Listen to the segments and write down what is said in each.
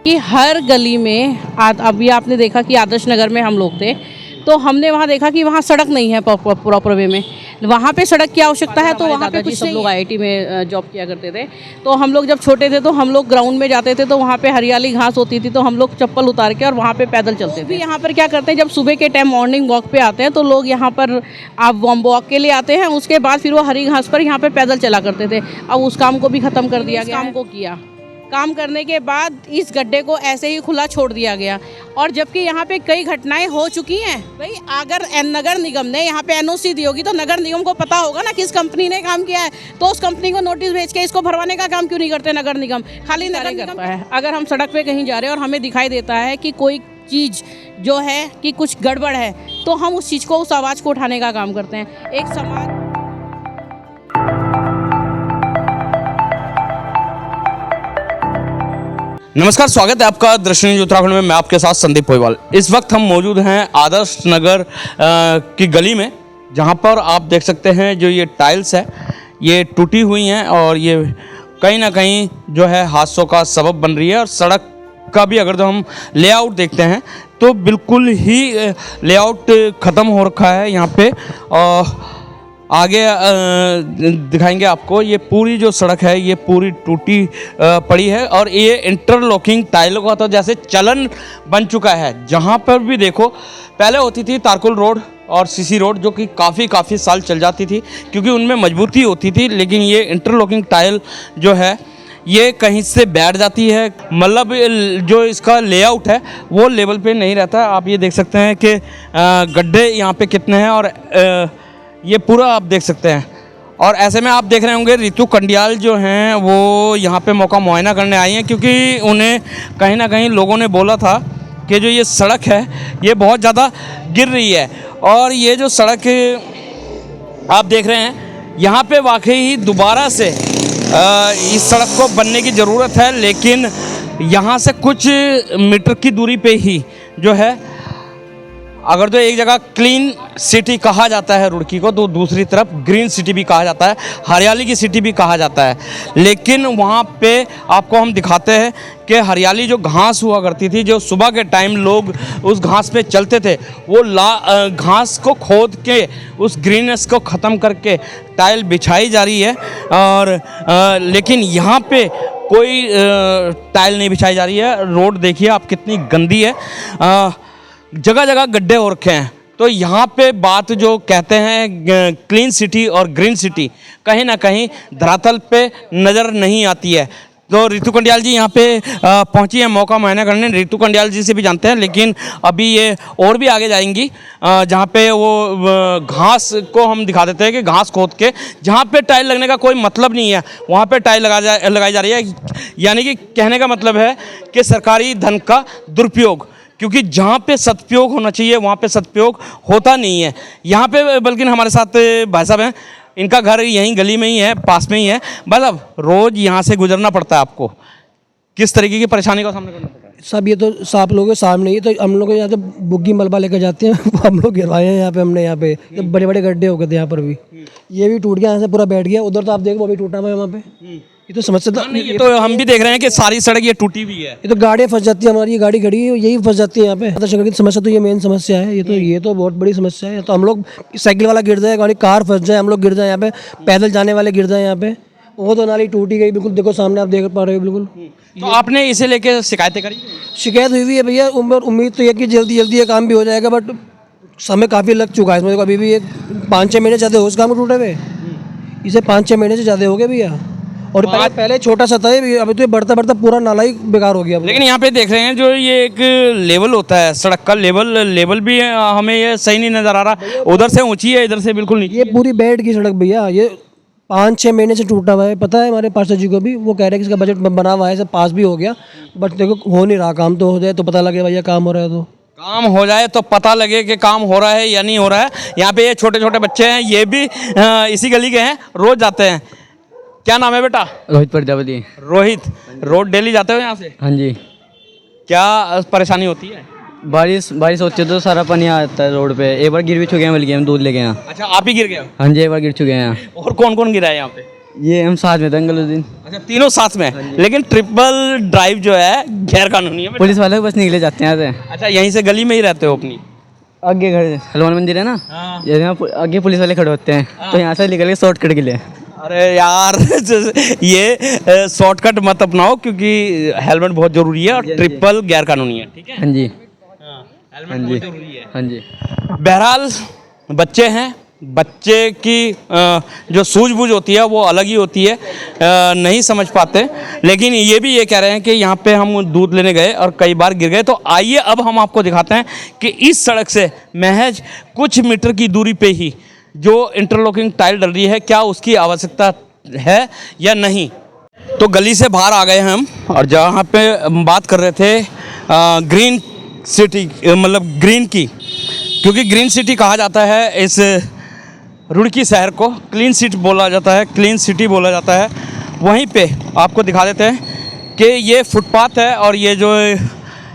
कि हर गली में अभी आपने देखा कि आदर्श नगर में हम लोग थे तो हमने वहाँ देखा कि वहाँ सड़क नहीं है प्रॉपर वे में। वहाँ पे सड़क की आवश्यकता है तो वहाँ पे कुछ सब लोग आईआईटी में जॉब किया करते थे। तो हम लोग जब छोटे थे तो हम लोग ग्राउंड में जाते थे तो वहाँ पे हरियाली घास होती थी तो हम लोग चप्पल उतार के और वहाँ पे पैदल चलते थे। यहाँ पर क्या करते हैं जब सुबह के टाइम मॉर्निंग वॉक पे आते हैं तो लोग यहाँ पर आप वॉक के लिए आते हैं, उसके बाद फिर वो हरी घास पर यहाँ पे पैदल चला करते थे। अब उस काम को भी ख़त्म कर दिया गया। काम को किया, काम करने के बाद इस गड्ढे को ऐसे ही खुला छोड़ दिया गया। और जबकि यहाँ पे कई घटनाएं हो चुकी हैं। भाई अगर नगर निगम ने यहाँ पे एनओसी दी होगी तो नगर निगम को पता होगा ना किस कंपनी ने काम किया है, तो उस कंपनी को नोटिस भेज के इसको भरवाने का काम क्यों नहीं करते नगर निगम? खाली नगर निगम है। अगर हम सड़क पे कहीं जा रहे हैं और हमें दिखाई देता है कि कोई चीज़ जो है कि कुछ गड़बड़ है तो हम उस चीज़ को, उस आवाज़ को उठाने का काम करते हैं। एक समाज नमस्कार, स्वागत है आपका दृश्य न्यूज उत्तराखंड में। मैं आपके साथ संदीप पोईवाल। इस वक्त हम मौजूद हैं आदर्श नगर की गली में, जहां पर आप देख सकते हैं जो ये टाइल्स है ये टूटी हुई हैं और ये कहीं ना कहीं जो है हादसों का सबब बन रही है। और सड़क का भी अगर तो हम लेआउट देखते हैं तो बिल्कुल ही लेआउट ख़त्म हो रखा है यहाँ पे। और आगे दिखाएंगे आपको, ये पूरी जो सड़क है ये पूरी टूटी पड़ी है और ये इंटरलॉकिंग टाइलों का तो जैसे चलन बन चुका है। जहाँ पर भी देखो, पहले होती थी तारकुल रोड और सीसी रोड जो कि काफ़ी साल चल जाती थी क्योंकि उनमें मजबूती होती थी, लेकिन ये इंटरलॉकिंग टाइल जो है ये कहीं से बैठ जाती है। मतलब जो इसका लेआउट है वो लेवल पे नहीं रहता। आप ये देख सकते हैं कि गड्ढे यहाँ पे कितने हैं और ये पूरा आप देख सकते हैं। और ऐसे में आप देख रहे होंगे रितु कंडियाल जो हैं वो यहाँ पे मौका मुआयना करने आई हैं क्योंकि उन्हें कहीं ना कहीं लोगों ने बोला था कि जो ये सड़क है ये बहुत ज़्यादा गिर रही है। और ये जो सड़क आप देख रहे हैं यहाँ पे वाकई ही दोबारा से इस सड़क को बनने की ज़रूरत है, लेकिन यहाँ से कुछ मीटर की दूरी पे ही जो है, अगर तो एक जगह क्लीन सिटी कहा जाता है रुड़की को तो दूसरी तरफ ग्रीन सिटी भी कहा जाता है, हरियाली की सिटी भी कहा जाता है। लेकिन वहाँ पे आपको हम दिखाते हैं कि हरियाली जो घास हुआ करती थी, जो सुबह के टाइम लोग उस घास पे चलते थे, वो घास को खोद के उस ग्रीननेस को ख़त्म करके टाइल बिछाई जा रही है। और लेकिन यहाँ पे कोई टाइल नहीं बिछाई जा रही है। रोड देखिए आप कितनी गंदी है, जगह जगह गड्ढे हो रखे हैं। तो यहाँ पे बात जो कहते हैं क्लीन सिटी और ग्रीन सिटी कहीं ना कहीं धरातल पे नज़र नहीं आती है। तो रितु कंडियाल जी यहाँ पे पहुँची हैं मौका मुआयना करने। रितु कंडियाल जी से भी जानते हैं, लेकिन अभी ये और भी आगे जाएंगी जहाँ पे वो घास को हम दिखा देते हैं कि घास खोद के जहाँ पे टाइल लगने का कोई मतलब नहीं है वहाँ पे टाइल लगाई जा रही है। यानी कि कहने का मतलब है कि सरकारी धन का दुरुपयोग, क्योंकि जहाँ पे सदुपयोग होना चाहिए वहाँ पे सदुपयोग होता नहीं है। यहाँ पे बल्कि हमारे साथ भाई साहब हैं, इनका घर यहीं गली में ही है, पास में ही है। मतलब रोज़ यहाँ से गुजरना पड़ता है आपको, किस तरीके की परेशानी का सामना करना पड़ता है? सब ये तो आप लोगों के सामने ही तो हम लोग यहाँ से बुग्गी मलबा लेकर जाते हैं वो हम लोग गिरवाए हैं यहाँ पे। हमने यहाँ पे तो बड़े बड़े गड्ढे हो गए थे यहाँ पर भी, ये भी टूट गया, यहाँ से पूरा बैठ गया। उधर तो आप देखो वो भी टूटा हुआ है वहाँ पे। ये तो समस्या ये तो हम भी देख रहे हैं कि सारी सड़क ये टूटी हुई है। ये तो गाड़ियाँ फंस जाती है, हमारी ये गाड़ी खड़ी है यही फंस जाती है यहाँ पे। आदर्श नगर की समस्या तो ये मेन समस्या है। ये तो बहुत बड़ी समस्या है। तो हम लोग साइकिल वाला गिर जाए, गाड़ी कार फंस जाए, हम लोग गिर जाए यहाँ पे, पैदल जाने वाले गिर जाए यहाँ पे। वो तो नाली टूटी गई बिल्कुल, देखो सामने आप देख पा रहे हो बिल्कुल। तो आपने इसे लेके शिकायतें करी? शिकायत हुई है भैया, उम्मीद तो ये कि जल्दी ये काम भी हो जाएगा, बट समय काफ़ी लग चुका है इसमें। अभी भी ये 5-6 महीने ज़्यादा हो उस काम को टूटे हुए, इसे 5-6 महीने से ज़्यादा हो गए भैया। और पहले छोटा सा था, अभी तो ये बढ़ता पूरा नाला ही बेकार हो गया। लेकिन यहाँ पे देख रहे हैं जो ये एक लेवल होता है सड़क का, लेवल भी हमें ये सही नहीं नज़र आ रहा। उधर से ऊंची है, इधर से बिल्कुल नहीं। ये पूरी बेड की सड़क भैया, ये 5-6 महीने से टूटा हुआ है। पता है हमारे पार्षद जी को भी, वो कह रहे हैं कि इसका बजट बना हुआ है, सब पास भी हो गया, बट देखो हो नहीं रहा। काम तो हो जाए तो पता लगे भैया काम हो रहा है, तो काम हो जाए तो पता लगे कि काम हो रहा है या नहीं हो रहा है। यहाँ पे ये छोटे छोटे बच्चे हैं, ये भी इसी गली के हैं, रोज जाते हैं। क्या नाम है बेटा? रोहित प्रजापति। रोहित, रोज डेली जाते हो यहाँ से? हाँ जी। क्या परेशानी होती है? बारिश होती है तो सारा पानी आता है रोड पे। एक बार गिर भी चुके हैं, बल्कि हम दूध लेके यहाँ। अच्छा, आप ही गिर गए हो? हाँ जी, एक बार गिर चुके हैं यहाँ। और कौन कौन गिरा है यहाँ पे? ये हम साथ में थे अंकल उस दिन। अच्छा, तीनों साथ में, लेकिन ट्रिपल ड्राइव जो है गैर कानूनी है बेटा। पुलिस वाले बस निकले जाते हैं यहाँ से। अच्छा, यहीं से गली में ही रहते हो अपनी? आगे घर हनुमान मंदिर है ना, ये यहाँ आगे पुलिस वाले खड़े होते हैं, तो यहाँ से निकल के शॉर्टकट के लिए। अरे यार ये शॉर्टकट मत अपनाओ, क्योंकि हेलमेट बहुत जरूरी है और ट्रिपल गैर कानूनी है, ठीक है? हाँ जी, हेलमेट बहुत जरूरी है। हाँ जी। बहरहाल बच्चे हैं, बच्चे की जो सूझबूझ होती है वो अलग ही होती है, नहीं समझ पाते। लेकिन ये भी ये कह रहे हैं कि यहाँ पे हम दूध लेने गए और कई बार गिर गए। तो आइए अब हम आपको दिखाते हैं कि इस सड़क से महज कुछ मीटर की दूरी पे ही जो इंटरलॉकिंग टाइल डल रही है, क्या उसकी आवश्यकता है या नहीं। तो गली से बाहर आ गए हैं हम, और जहाँ पे हम बात कर रहे थे ग्रीन सिटी, मतलब ग्रीन की, क्योंकि ग्रीन सिटी कहा जाता है इस रुड़की शहर को, क्लीन सिटी बोला जाता है, क्लीन सिटी बोला जाता है। वहीं पे आपको दिखा देते हैं कि ये फुटपाथ है, और ये जो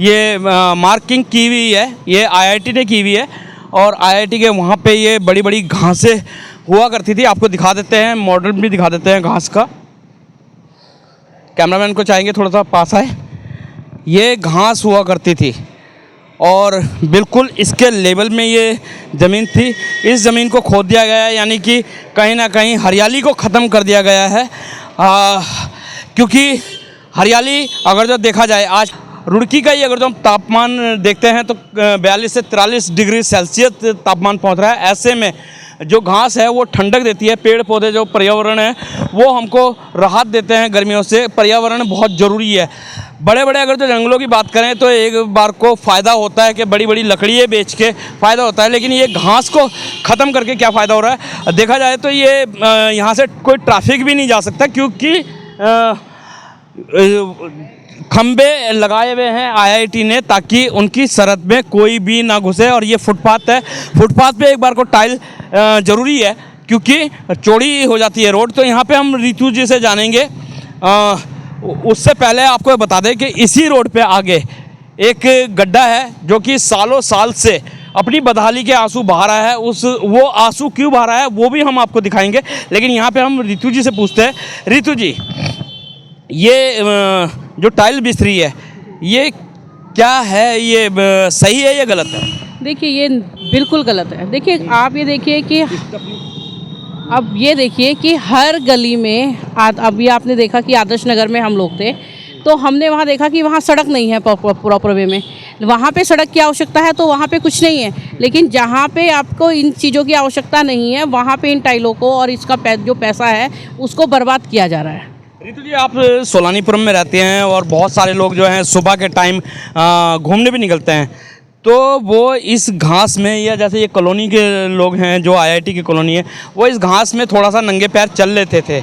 ये मार्किंग की हुई है ये आईआईटी ने की हुई है, और आईआईटी के वहाँ पे ये बड़ी बड़ी घासें हुआ करती थी। आपको दिखा देते हैं, मॉडल भी दिखा देते हैं घास का। कैमरामैन को चाहेंगे थोड़ा सा पास आए। ये घास हुआ करती थी और बिल्कुल इसके लेवल में ये ज़मीन थी। इस ज़मीन को खोद दिया गया है, यानी कि कहीं ना कहीं हरियाली को ख़त्म कर दिया गया है, क्योंकि हरियाली अगर जो देखा जाए, आज रुड़की का ही अगर जो हम तापमान देखते हैं तो 42 से 43 डिग्री सेल्सियस तापमान पहुंच रहा है। ऐसे में जो घास है वो ठंडक देती है, पेड़ पौधे जो पर्यावरण है वो हमको राहत देते हैं गर्मियों से। पर्यावरण बहुत ज़रूरी है। बड़े बड़े अगर जो जंगलों की बात करें तो एक बार को फ़ायदा होता है कि बड़ी बड़ी लकड़ियाँ बेच के फ़ायदा होता है, लेकिन ये घास को ख़त्म करके क्या फ़ायदा हो रहा है। देखा जाए तो ये यहाँ से कोई ट्रैफिक भी नहीं जा सकता, क्योंकि खंबे लगाए हुए हैं आईआईटी ने, ताकि उनकी सरहद में कोई भी ना घुसे। और ये फुटपाथ है, फुटपाथ पे एक बार को टाइल ज़रूरी है, क्योंकि चौड़ी हो जाती है रोड। तो यहाँ पे हम रितु जी से जानेंगे। उससे पहले आपको बता दें कि इसी रोड पे आगे एक गड्ढा है जो कि सालों साल से अपनी बदहाली के आंसू बहा रहा है। वो आंसू क्यों बहा रहा है वो भी हम आपको दिखाएंगे, लेकिन यहाँ पे हम रितु जी से पूछते हैं। रितु जी, ये जो टाइल बिछरी है ये क्या है, ये सही है या गलत है? देखिए, ये बिल्कुल गलत है। देखिए, आप ये देखिए कि अब ये देखिए कि हर गली में अभी आपने देखा कि आदर्श नगर में हम लोग थे, तो हमने वहाँ देखा कि वहाँ सड़क नहीं है प्रॉपर वे में। वहाँ पे सड़क की आवश्यकता है तो वहाँ पे कुछ नहीं है, लेकिन जहाँ पे आपको इन चीज़ों की आवश्यकता नहीं है वहाँ पे इन टाइलों को और इसका जो पैसा है उसको बर्बाद किया जा रहा है। रितु जी, आप सोलानीपुरम में रहते हैं और बहुत सारे लोग जो हैं सुबह के टाइम घूमने भी निकलते हैं, तो वो इस घास में, या जैसे ये कॉलोनी के लोग हैं जो आईआईटी की कॉलोनी है, वो इस घास में थोड़ा सा नंगे पैर चल लेते थे,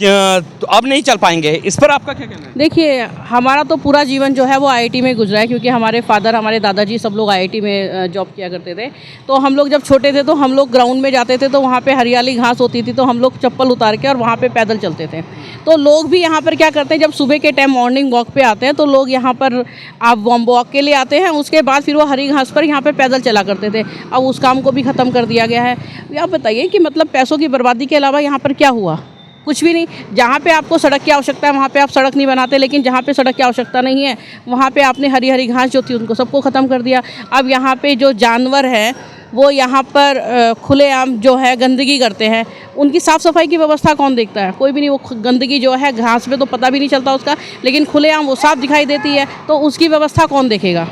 तो अब नहीं चल पाएंगे। इस पर आपका क्या कहना है? देखिए, हमारा तो पूरा जीवन जो है वो आईआईटी में गुजरा है, क्योंकि हमारे फादर, हमारे दादाजी सब लोग आईआईटी में जॉब किया करते थे। तो हम लोग जब छोटे थे तो हम लोग ग्राउंड में जाते थे, तो वहाँ पे हरियाली घास होती थी, तो हम लोग चप्पल उतार के और वहाँ पे पैदल चलते थे। तो लोग भी यहाँ पर क्या करते हैं, जब सुबह के टाइम मॉर्निंग वॉक पे आते हैं तो लोग यहाँ पर आप वॉक के लिए आते हैं, उसके बाद फिर वो हरी घास पर यहाँ पर पैदल चला करते थे। अब उस काम को भी ख़त्म कर दिया गया है। आप बताइए कि मतलब पैसों की बर्बादी के अलावा यहाँ पर क्या हुआ? कुछ भी नहीं। जहाँ पे आपको सड़क की आवश्यकता है वहाँ पे आप सड़क नहीं बनाते, लेकिन जहाँ पे सड़क की आवश्यकता नहीं है वहाँ पे आपने हरी हरी घास जो थी उनको सबको ख़त्म कर दिया। अब यहाँ पे जो जानवर हैं वो यहाँ पर खुलेआम जो है गंदगी करते हैं, उनकी साफ़ सफाई की व्यवस्था कौन देखता है? कोई भी नहीं। वो गंदगी जो है घास पे तो पता भी नहीं चलता उसका, लेकिन खुलेआम वो साफ दिखाई देती है, तो उसकी व्यवस्था कौन देखेगा?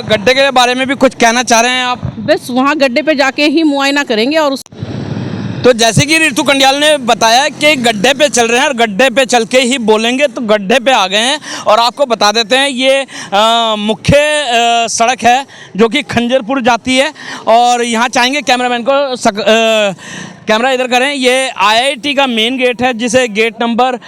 गड्ढे के बारे में भी कुछ कहना चाह रहे हैं आप? बस वहाँ गड्ढे पे जाके ही मुआयना करेंगे। और तो जैसे कि रितु कंडियाल ने बताया कि गड्ढे पे चल रहे हैं और गड्ढे पे चल के ही बोलेंगे, तो गड्ढे पे आ गए हैं। और आपको बता देते हैं ये मुख्य सड़क है जो कि खंजरपुर जाती है। और यहाँ चाहेंगे कैमरामैन को कैमरा इधर करें। ये आईआईटी का मेन गेट है, जिसे गेट नंबर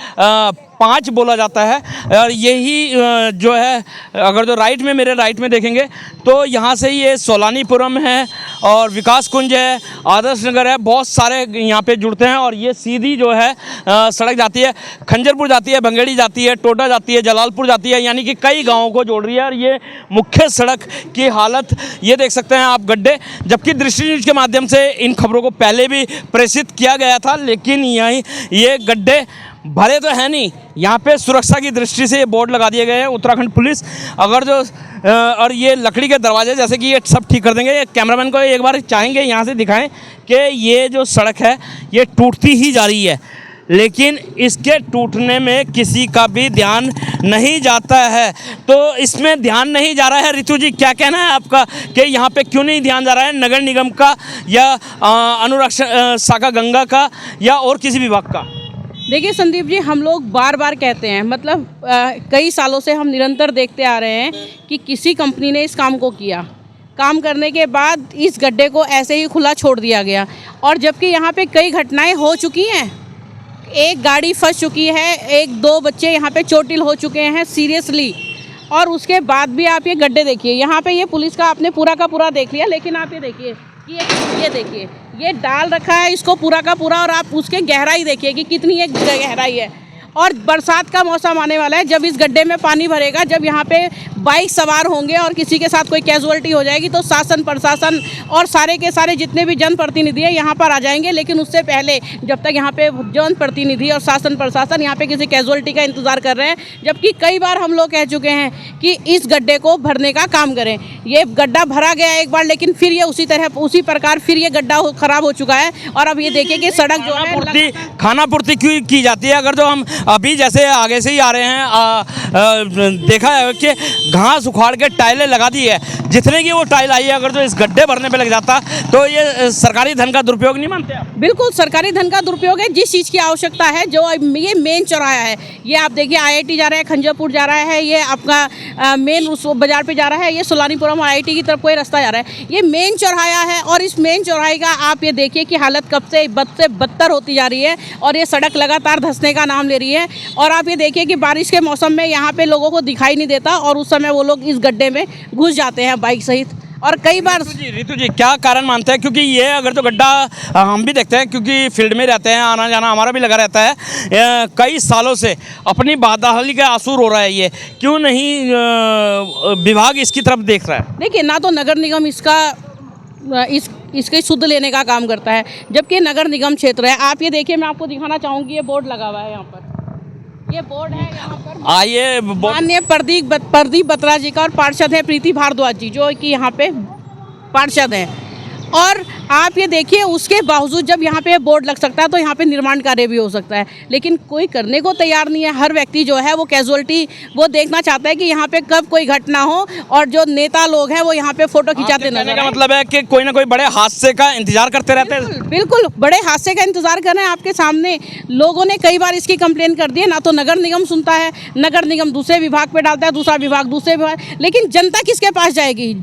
5 बोला जाता है। और यही जो है, अगर जो राइट में, मेरे राइट में देखेंगे तो यहाँ से ये सोलानीपुरम है और विकास कुंज है, आदर्श नगर है, बहुत सारे यहाँ पे जुड़ते हैं। और ये सीधी जो है सड़क जाती है, खंजरपुर जाती है, भंगेड़ी जाती है, टोटा जाती है, जलालपुर जाती है, यानी कि कई गाँवों को जोड़ रही है। और ये मुख्य सड़क की हालत ये देख सकते हैं आप, गड्ढे। जबकि दृष्टि न्यूज़ के माध्यम से इन खबरों को पहले भी प्रेषित किया गया था, लेकिन यहीं ये गड्ढे भरे तो है नहीं। यहाँ पे सुरक्षा की दृष्टि से ये बोर्ड लगा दिए गए हैं, उत्तराखंड पुलिस। अगर जो और ये लकड़ी के दरवाजे जैसे कि ये सब ठीक कर देंगे। ये कैमरामैन को एक बार चाहेंगे यहाँ से दिखाएं कि ये जो सड़क है ये टूटती ही जा रही है, लेकिन इसके टूटने में किसी का भी ध्यान नहीं जाता है। तो इसमें ध्यान नहीं जा रहा है। रितु जी, क्या कहना है आपका कि यहाँ पे क्यों नहीं ध्यान जा रहा है, नगर निगम का या अनुरक्षण शाखा गंगा का या और किसी विभाग का? देखिए संदीप जी, हम लोग बार बार कहते हैं, मतलब कई सालों से हम निरंतर देखते आ रहे हैं कि किसी कंपनी ने इस काम को किया, काम करने के बाद इस गड्ढे को ऐसे ही खुला छोड़ दिया गया। और जबकि यहाँ पे कई घटनाएं हो चुकी हैं, एक गाड़ी फंस चुकी है, 1-2 बच्चे यहाँ पे चोटिल हो चुके हैं सीरियसली, और उसके बाद भी आप ये गड्ढे देखिए। यहाँ पे ये पुलिस का आपने पूरा का पूरा देख लिया, लेकिन आप ये देखिए कि ये देखिए, ये डाल रखा है इसको पूरा का पूरा, और आप उसके गहराई देखिए कि कितनी एक गहराई है। और बरसात का मौसम आने वाला है, जब इस गड्ढे में पानी भरेगा, जब यहाँ पे बाइक सवार होंगे और किसी के साथ कोई कैजुअलिटी हो जाएगी, तो शासन प्रशासन और सारे के सारे जितने भी जनप्रतिनिधि हैं यहाँ पर आ जाएंगे। लेकिन उससे पहले जब तक यहाँ पे जनप्रतिनिधि और शासन प्रशासन यहाँ पे किसी कैजुअलिटी का इंतज़ार कर रहे हैं, जबकि कई बार हम लोग कह चुके हैं कि इस गड्ढे को भरने का काम करें। ये गड्ढा भरा गया एक बार, लेकिन फिर ये उसी प्रकार फिर ये गड्ढा खराब हो चुका है। और अब ये देखिए कि सड़क जो है खानापूर्ति क्यों की जाती है। अगर जो हम अभी जैसे आगे से ही आ रहे हैं, देखा है कि घास उखाड़ के टाइलें लगा दी है, जितने की वो टाइल आई है, अगर जो इस गड्ढे भरने पे लग जाता तो ये सरकारी धन का दुरुपयोग नहीं मानते आप? बिल्कुल सरकारी धन का दुरुपयोग है। जिस चीज़ की आवश्यकता है, जो ये मेन चौराहा है, ये आप देखिए IIT जा रहा है, खंजरपुर जा रहा है, ये आपका मेन उस बाजार पे जा रहा है, ये सोलानीपुरम और IIT की तरफ कोई रास्ता जा रहा है, ये मेन चौराहा है। और इस मेन चौराहे का आप ये देखिए कि हालत कब से बदतर होती जा रही है, और ये सड़क लगातार धंसने का नाम ले रही है। और आप ये देखिए कि बारिश के मौसम में यहाँ पे लोगों को दिखाई नहीं देता, और उस समय वो लोग इस गड्ढे में घुस जाते हैं बाइक सहित। और कई बार रितु जी क्या कारण मानते हैं? क्योंकि ये अगर तो गड्ढा हम भी देखते हैं, क्योंकि फील्ड में रहते हैं, आना जाना हमारा भी लगा रहता है, कई सालों से अपनी बदहाली का आसूर हो रहा है। ये क्यों नहीं विभाग इसकी तरफ देख रहा है? देखिए, ना तो नगर निगम इसके शुद्ध लेने का काम करता है, जबकि नगर निगम क्षेत्र है। आप ये देखिए, मैं आपको दिखाना चाहूँगी, ये बोर्ड लगा हुआ है यहाँ पर, ये बोर्ड है यहाँ पर। आइए, माननीय प्रदीप बत्रा जी का, और पार्षद है प्रीति भारद्वाज जी, जो कि यहाँ पे पार्षद हैं। और आप ये देखिए, उसके बावजूद जब यहाँ पे बोर्ड लग सकता है तो यहाँ पे निर्माण कार्य भी हो सकता है, लेकिन कोई करने को तैयार नहीं है। हर व्यक्ति जो है वो कैजुअलिटी वो देखना चाहता है कि यहाँ पे कब कोई घटना हो, और जो नेता लोग हैं वो यहाँ पे फोटो खिंचाते नजर आए। मतलब है कि कोई ना कोई बड़े हादसे का इंतजार करते रहते हैं। बिल्कुल बड़े हादसे का इंतजार कर रहे हैं। आपके सामने लोगों ने कई बार इसकी कंप्लेन कर दी है, ना तो नगर निगम सुनता है, नगर निगम दूसरे विभाग पे डालता है, दूसरा विभाग दूसरे विभाग, लेकिन जनता किसके पास जाएगी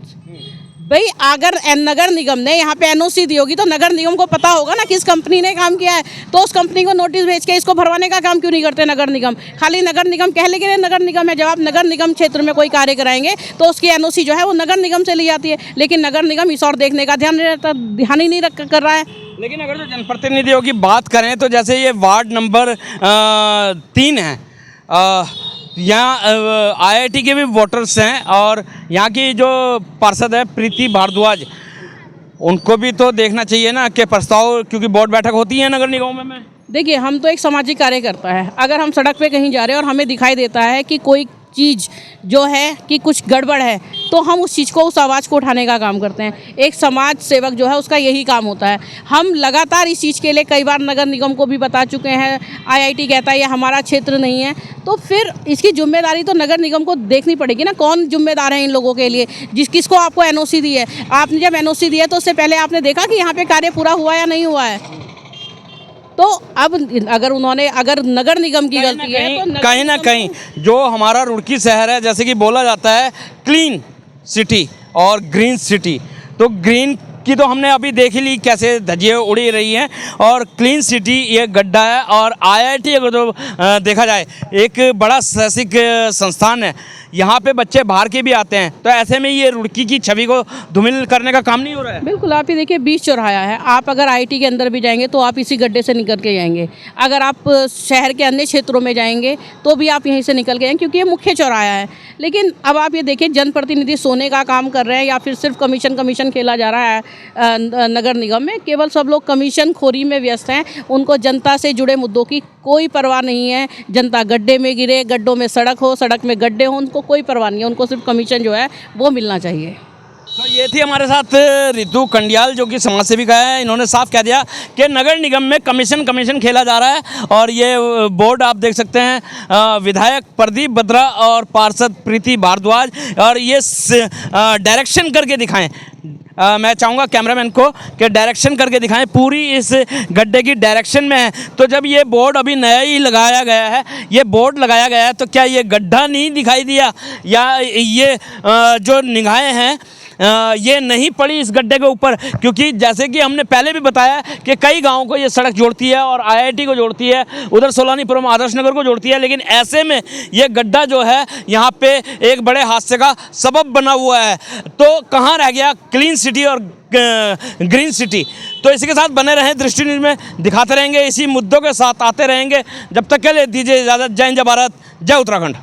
भाई? अगर नगर निगम ने यहाँ पे NOC दी होगी तो नगर निगम को पता होगा ना किस कंपनी ने काम किया है, तो उस कंपनी को नोटिस भेज के इसको भरवाने का काम क्यों नहीं करते नगर निगम? खाली नगर निगम कहने के लिए नगर निगम है। जब आप नगर निगम क्षेत्र में कोई कार्य कराएंगे तो उसकी NOC जो है वो नगर निगम से ली जाती है, लेकिन नगर निगम इस और देखने का ध्यान ही नहीं कर रहा है। लेकिन अगर जो जनप्रतिनिधियों की बात करें तो जैसे ये वार्ड नंबर 3 है, यहाँ IIT के भी वोटर्स हैं, और यहाँ की जो पार्षद है प्रीति भारद्वाज, उनको भी तो देखना चाहिए ना कि प्रस्ताव, क्योंकि बोर्ड बैठक होती है नगर निगम में। देखिए, हम तो एक सामाजिक कार्यकर्ता है। अगर हम सड़क पे कहीं जा रहे हैं और हमें दिखाई देता है कि कोई चीज़ जो है कि कुछ गड़बड़ है, तो हम उस चीज़ को, उस आवाज़ को उठाने का काम करते हैं। एक समाज सेवक जो है उसका यही काम होता है। हम लगातार इस चीज़ के लिए कई बार नगर निगम को भी बता चुके हैं। IIT कहता है ये हमारा क्षेत्र नहीं है, तो फिर इसकी जिम्मेदारी तो नगर निगम को देखनी पड़ेगी ना। कौन जिम्मेदार है इन लोगों के लिए? किसको आपको NOC दी है? आपने जब NOC दी है तो उससे पहले आपने देखा कि यहाँ पर कार्य पूरा हुआ या नहीं हुआ है? तो अब अगर नगर निगम की गलती है तो कहीं ना कहीं जो हमारा रुड़की शहर है, जैसे कि बोला जाता है क्लीन सिटी और ग्रीन सिटी, तो ग्रीन की तो हमने अभी देख ही ली कैसे धज्जियाँ उड़ी रही हैं। और क्लीन सिटी ये गड्ढा है। और IIT अगर तो देखा जाए एक बड़ा शैक्षिक संस्थान है, यहाँ पे बच्चे बाहर के भी आते हैं, तो ऐसे में ये रुड़की की छवि को धूमिल करने का काम नहीं हो रहा है। बिल्कुल, आप ये देखिए बीच चौराहा है, आप अगर IIT के अंदर भी जाएंगे तो आप इसी गड्ढे से निकल के जाएंगे। अगर आप शहर के अन्य क्षेत्रों में जाएंगे तो भी आप यहीं से निकल के जाएंगे, क्योंकि ये मुख्य चौराहा है। लेकिन अब आप ये देखिए जनप्रतिनिधि सोने का काम कर रहे हैं या फिर सिर्फ कमीशन खेला जा रहा है नगर निगम में। केवल सब लोग कमीशन खोरी में व्यस्त हैं, उनको जनता से जुड़े मुद्दों की कोई परवाह नहीं है। जनता गड्ढे में गिरे, गड्ढों में सड़क हो, सड़क में गड्ढे हो, उनको कोई परवाह नहीं है, उनको सिर्फ कमीशन जो है वो मिलना चाहिए। तो ये थी हमारे साथ रितु कंडियाल जो कि समाज सेविका है। इन्होंने साफ कह दिया कि नगर निगम में कमीशन खेला जा रहा है। और ये बोर्ड आप देख सकते हैं, विधायक प्रदीप बत्रा और पार्षद प्रीति भारद्वाज, और ये डायरेक्शन करके दिखाएं। मैं चाहूँगा कैमरामैन को कि डायरेक्शन करके दिखाएं, पूरी इस गड्ढे की डायरेक्शन में है। तो जब ये बोर्ड अभी नया ही लगाया गया है, ये बोर्ड लगाया गया है, तो क्या ये गड्ढा नहीं दिखाई दिया, या ये जो निगाहें हैं ये नहीं पड़ी इस गड्ढे के ऊपर? क्योंकि जैसे कि हमने पहले भी बताया कि कई गांवों को ये सड़क जोड़ती है और IIT को जोड़ती है, उधर सोलानीपुरम आदर्श नगर को जोड़ती है। लेकिन ऐसे में ये गड्ढा जो है यहाँ पे एक बड़े हादसे का सबब बना हुआ है। तो कहाँ रह गया क्लीन सिटी और ग्रीन सिटी? तो इसी के साथ बने रहें दृष्टि न्यूज़ में, दिखाते रहेंगे, इसी मुद्दों के साथ आते रहेंगे। जब तक के लिए दीजिए इजाज़त। जय हिंद, जय भारत, जय उत्तराखंड।